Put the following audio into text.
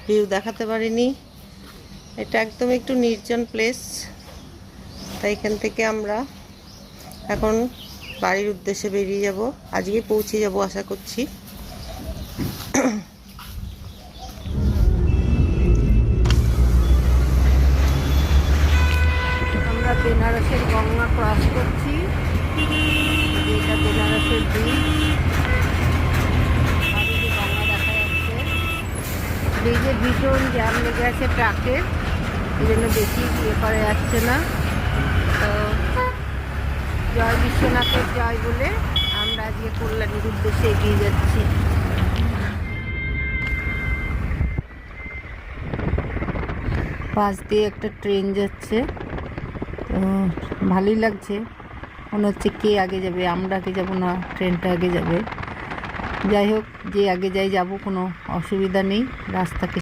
View দেখাতে পারিনি। এটা একদম একটু নির্জন প্লেস, তাই এখান থেকে আমরা এখন বাড়ির উদ্দেশ্যে বেরিয়ে যাব। আজকে পৌঁছে যাব আশা করছি। আমরা বেনারসের গঙ্গা ক্রস করছি। এটা বেনারসের ব্রিজ, গঙ্গা দেখা যাচ্ছে। ব্রিজে ভীষণ জ্যাম লেগে আছে ট্রাকের, এই জন্য বেশি করা যাচ্ছে না। তো জয় বিশ্বনাথের জয় বলে আমরা আজকে কল্যাণীর উদ্দেশ্যে এগিয়ে যাচ্ছি। পাশ দিয়ে একটা ট্রেন যাচ্ছে, তো ভালোই লাগছে। মনে হচ্ছে কে আগে যাবে, আমরা আগে যাব না ট্রেনটা আগে যাবে। যাই হোক, যে আগে যাই যাব, কোনো অসুবিধা নেই। রাস্তাকে